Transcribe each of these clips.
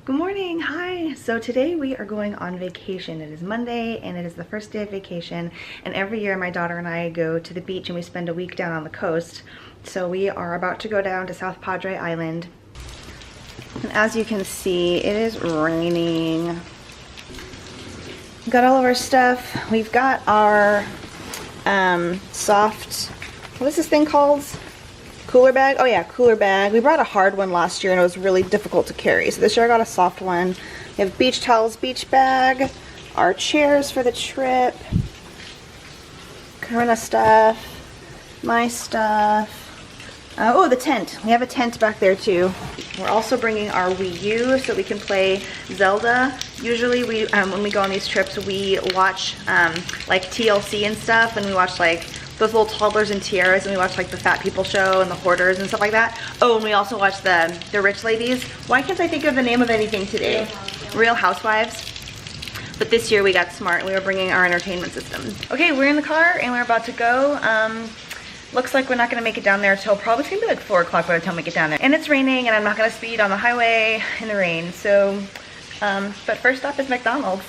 Good morning, hi. So today we are going on vacation. It is Monday and it is the first day of vacation, and every year my daughter and I go to the beach and we spend a week down on the coast. So we are about to go down to South Padre Island. And as you can see, it is raining. We've got all of our stuff. We've got our soft, what is this thing called? Cooler bag? Oh yeah, cooler bag. We brought a hard one last year and it was really difficult to carry. So this year I got a soft one. We have beach towels, beach bag, our chairs for the trip, Karina stuff, my stuff. Oh, the tent. We have a tent back there too. We're also bringing our Wii U so we can play Zelda. Usually we, when we go on these trips, we watch like TLC and stuff, and we watch like those little toddlers and tiaras, and we watch like the Fat People Show and the Hoarders and stuff like that. Oh, and we also watch the Rich Ladies. Why can't I think of the name of anything today? Real Housewives. But this year we got smart and we were bringing our entertainment system. Okay, we're in the car and we're about to go. Looks like we're not gonna make it down there till probably, it's gonna be like 4 o'clock by the time we get down there. And it's raining and I'm not gonna speed on the highway in the rain. So, but first stop is McDonald's.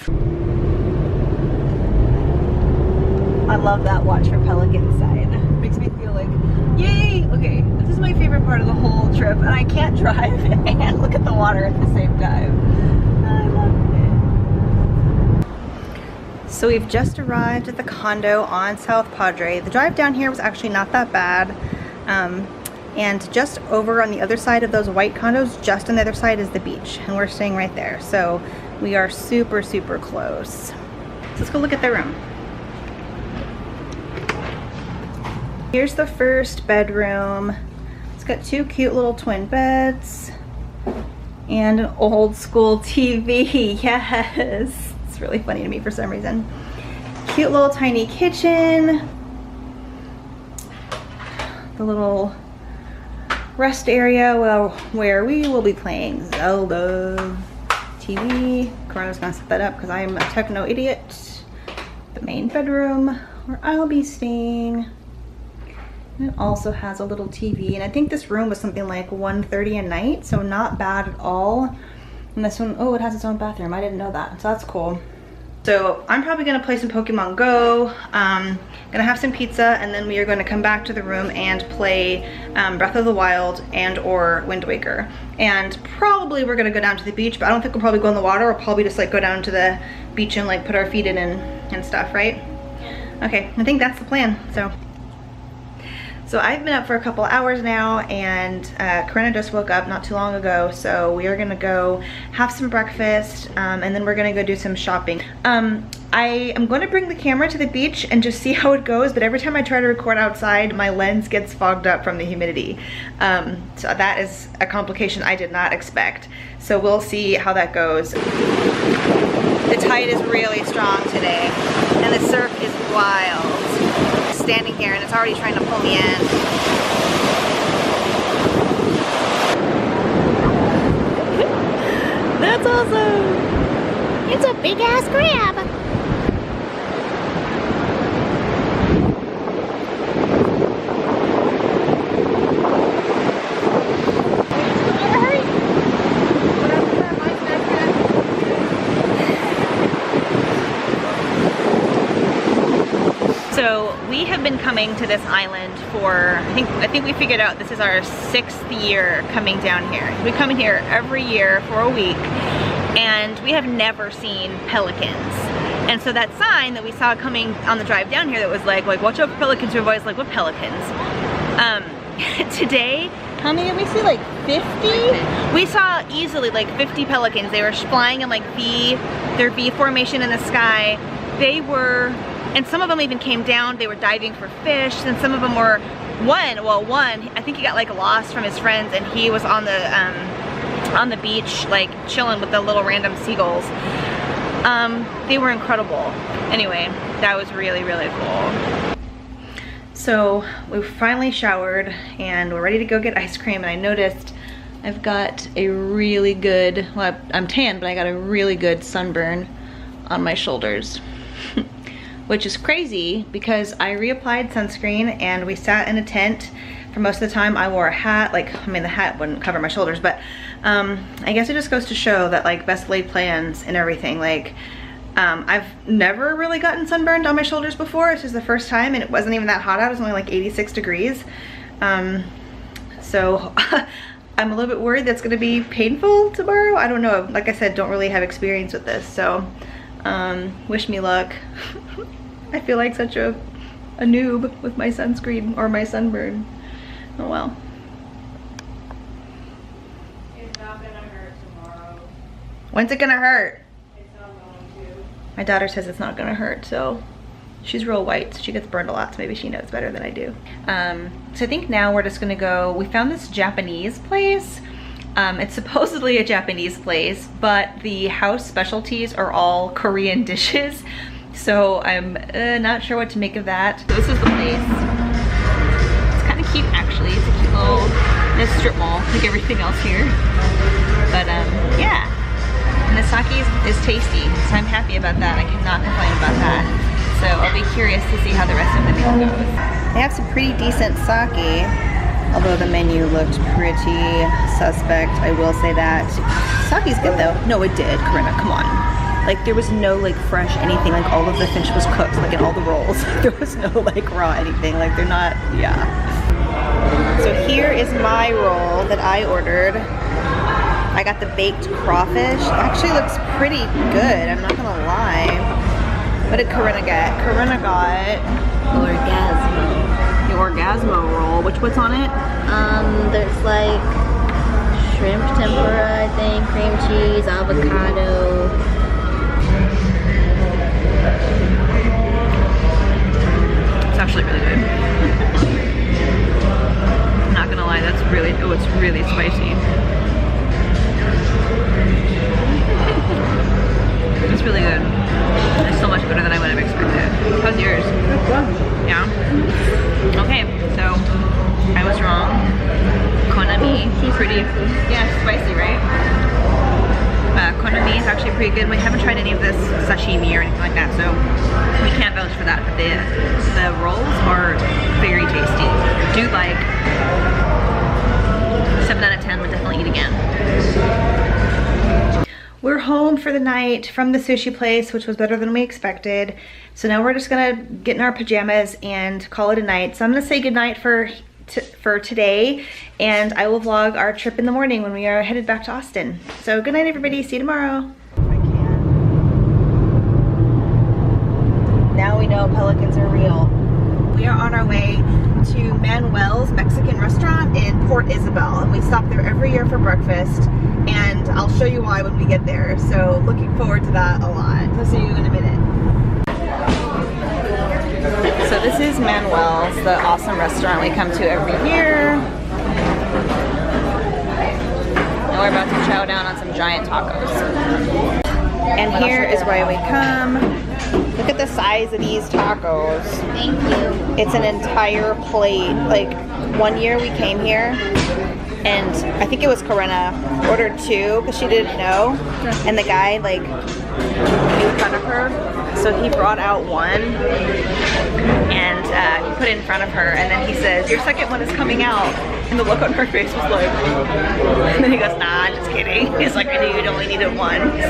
I love that watch for Pelican sign. Makes me feel like, yay! Okay, this is my favorite part of the whole trip, and I can't drive and look at the water at the same time. I love it. So we've just arrived at the condo on South Padre. The drive down here was actually not that bad. And just over on the other side of those white condos, just on the other side is the beach, and we're staying right there. So we are super, super close. So let's go look at the room. Here's the first bedroom. It's got 2 cute little twin beds and an old school TV. Yes, it's really funny to me for some reason. Cute little tiny kitchen. The little rest area where we will be playing Zelda. TV. Corona's gonna set that up because I am a techno idiot. The main bedroom where I'll be staying. It also has a little TV, and I think this room was something like $130 a night, so not bad at all. And this one, oh, it has its own bathroom. I didn't know that, so that's cool. So I'm probably gonna play some Pokemon Go, gonna have some pizza, and then we are gonna come back to the room and play Breath of the Wild and or Wind Waker. And probably we're gonna go down to the beach, but I don't think we'll probably go in the water. We'll probably just like go down to the beach and like put our feet in and stuff, right? Okay, I think that's the plan, So I've been up for a couple hours now, and Corinna just woke up not too long ago, so we are gonna go have some breakfast, and then we're gonna go do some shopping. I am gonna bring the camera to the beach and just see how it goes, but every time I try to record outside, my lens gets fogged up from the humidity. So that is a complication I did not expect. So we'll see how that goes. The tide is really strong today, and the surf is wild. Standing here and it's already trying to pull me in. That's awesome! It's a big ass crab! So we have been coming to this island for, I think we figured out this is our 6th year coming down here. We come in here every year for a week, and we have never seen pelicans. And so that sign that we saw coming on the drive down here that was like watch out for pelicans, we were always like, what pelicans? Today, how many did we see? Like 50? We saw easily like 50 pelicans. They were flying in like their V formation in the sky. They were, and some of them even came down. They were diving for fish, and some of them were, one, I think he got like lost from his friends, and he was on the beach like chilling with the little random seagulls. They were incredible. Anyway, that was really, really cool. So we finally showered and we're ready to go get ice cream, and I noticed I've got a really good, well, I'm tan, but I got a really good sunburn on my shoulders. Which is crazy because I reapplied sunscreen and we sat in a tent for most of the time. I wore a hat, like, I mean the hat wouldn't cover my shoulders, but I guess it just goes to show that like best laid plans and everything. Like I've never really gotten sunburned on my shoulders before. This is the first time, and it wasn't even that hot out. It was only like 86 degrees. So I'm a little bit worried that's gonna be painful tomorrow. I don't know. Like I said, don't really have experience with this. So wish me luck. I feel like such a noob with my sunscreen or my sunburn. Oh well. It's not gonna hurt tomorrow. When's it gonna hurt? It's not going to. My daughter says it's not gonna hurt, so she's real white, so she gets burned a lot, so maybe she knows better than I do. So I think now we're just gonna go, we found this Japanese place. It's supposedly a Japanese place, but the house specialties are all Korean dishes. So I'm not sure what to make of that. So this is the place. It's kind of cute actually. It's a cute little strip mall, like everything else here. But yeah, and the sake is tasty, so I'm happy about that. I cannot complain about that. So I'll be curious to see how the rest of the meal goes. They have some pretty decent sake, although the menu looked pretty suspect. I will say that. Sake's good though. No, it did, Corinna, come on. Like there was no like fresh anything, like all of the fish was cooked, like in all the rolls. There was no like raw anything, like they're not, yeah. So here is my roll that I ordered. I got the baked crawfish. It actually looks pretty good, I'm not gonna lie. What did Corinna get? Corinna got Orgasmo. the Orgasmo roll. What's on it? There's like shrimp tempura, I think, cream cheese, avocado. It's actually really good. I'm not gonna lie, that's really, oh, it's really spicy. It's really good. It's so much better than I would have expected. How's yours? Yeah? Okay, so I was wrong. Konami, pretty, yeah, spicy, right? Konami is actually pretty good. We haven't tried any of this sashimi or anything like that, so we can't vouch for that. But the rolls are very tasty. Do like 7 out of 10, would definitely eat again. We're home for the night from the sushi place, which was better than we expected. So now we're just gonna get in our pajamas and call it a night. So I'm gonna say goodnight for today, and I will vlog our trip in the morning when we are headed back to Austin. So good night everybody, see you tomorrow. Now we know pelicans are real. We are on our way to Manuel's Mexican restaurant in Port Isabel, and we stop there every year for breakfast, and I'll show you why when we get there. So looking forward to that a lot. I'll see you in a minute. So this is Manuel's, the awesome restaurant we come to every year. And we're about to chow down on some giant tacos. And here is why we come. Look at the size of these tacos. Thank you. It's an entire plate. Like one year we came here, and I think it was Corinna ordered 2 because she didn't know, and the guy like in front of her, so he brought out 1 and he put it in front of her, and then he says, "Your second one is coming out," and the look on her face was like, and then he goes, "Nah, just kidding." He's like, "I knew you'd only needed 1."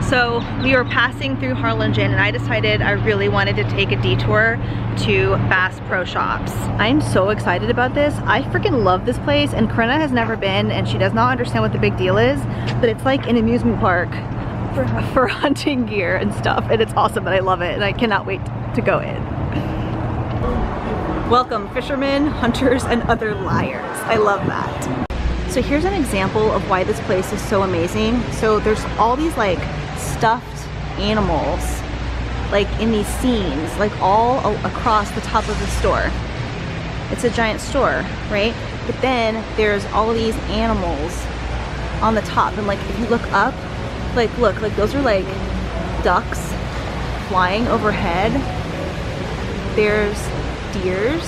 So we were passing through Harlingen, and I decided I really wanted to take a detour to Bass Pro Shops. I'm so excited about this. I freaking love this place, and Corinna has never been, and she does not understand what the big deal is, but it's like an amusement park for hunting gear and stuff, and it's awesome, and I love it, and I cannot wait to go in. Welcome, fishermen, hunters, and other liars. I love that. So here's an example of why this place is so amazing. So there's all these like stuffed animals like in these scenes, like all across the top of the store. It's a giant store, right? But then there's all of these animals on the top, and like if you look up, like look, like those are like ducks flying overhead. There's deers.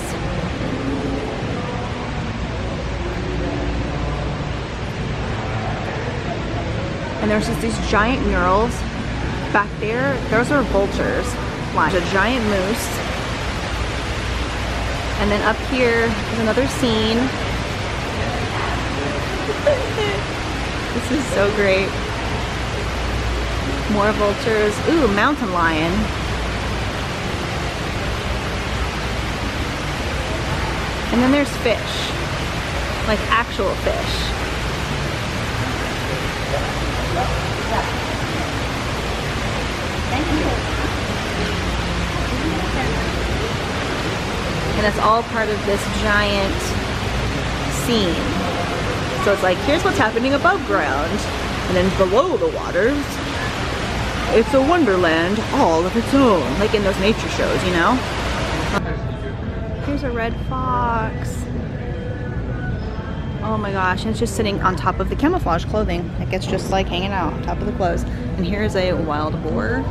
And there's just these giant murals back there. Those are vultures. There's a giant moose. And then up here is another scene. This is so great. More vultures. Ooh, mountain lion. And then there's fish. Like actual fish. And it's all part of this giant scene. So it's like, here's what's happening above ground, and then below the waters, it's a wonderland all of its own, like in those nature shows, you know? Here's a red fox. Oh my gosh, and it's just sitting on top of the camouflage clothing. Like it's just like hanging out on top of the clothes. And here's a wild boar.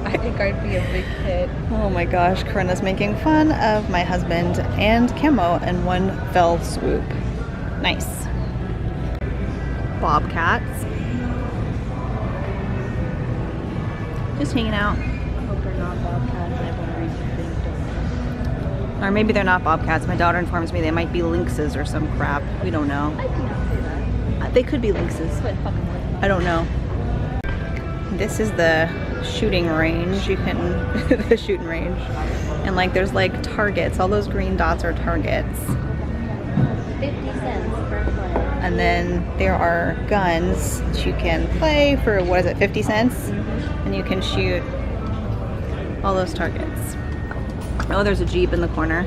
I think I'd be a big hit. Oh my gosh, Corinna's making fun of my husband and camo in one fell swoop. Nice. Bobcats. Just hanging out. I hope they're not bobcats. I wonder if they don't. Or maybe they're not bobcats. My daughter informs me they might be lynxes or some crap. We don't know. I can't say that. They could be lynxes. Quit fucking with them. I don't know. This is the shooting range. You can the shooting range, and like there's like targets. All those green dots are targets. 50 cents per play. And then there are guns that you can play for, what is it, 50 cents? Mm-hmm. And you can shoot all those targets. Oh, there's a Jeep in the corner.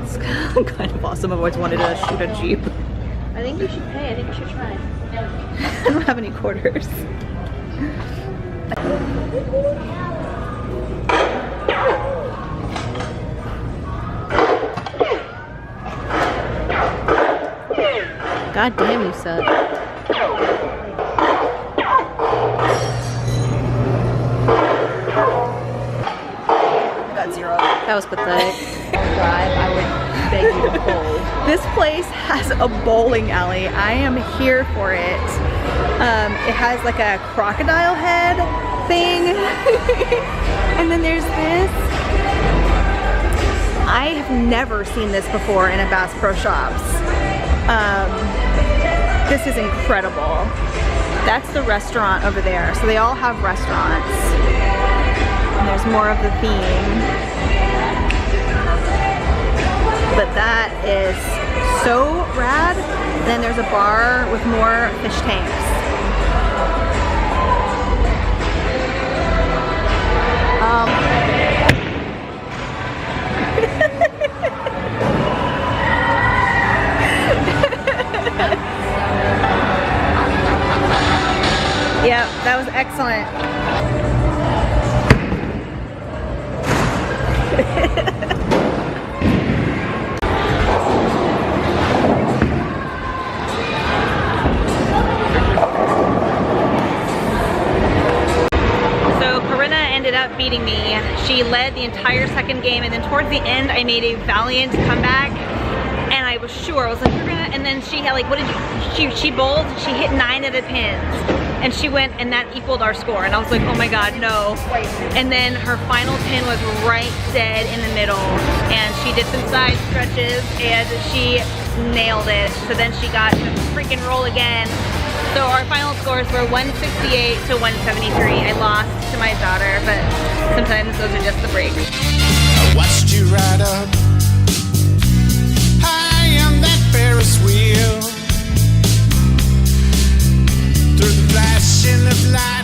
It's kind of awesome. I've always wanted to shoot a Jeep. I think you should pay. I think you should try. I don't have any quarters. God damn, you suck. Got 0. That was pathetic. Drive, I would beg you to bowl. This place has a bowling alley. I am here for it. It has like a crocodile head thing. And then there's this. I have never seen this before in a Bass Pro Shops. This is incredible. That's the restaurant over there. So they all have restaurants. And there's more of the theme. But that is so rad. Then there's a bar with more fish tanks. Yeah, that was excellent. So Corinna ended up beating me. She led the entire second game, and then towards the end I made a valiant comeback. And I was sure, I was like, Corinna, and then she had like, what did you, she bowled, she hit 9 of the pins. And she went, and that equaled our score. And I was like, oh my God, no. And then her final pin was right dead in the middle. And she did some side stretches, and she nailed it. So then she got to freaking roll again. So our final scores were 168 to 173. I lost to my daughter, but sometimes those are just the breaks. I watched you ride up high on that Ferris wheel through the flashing of light.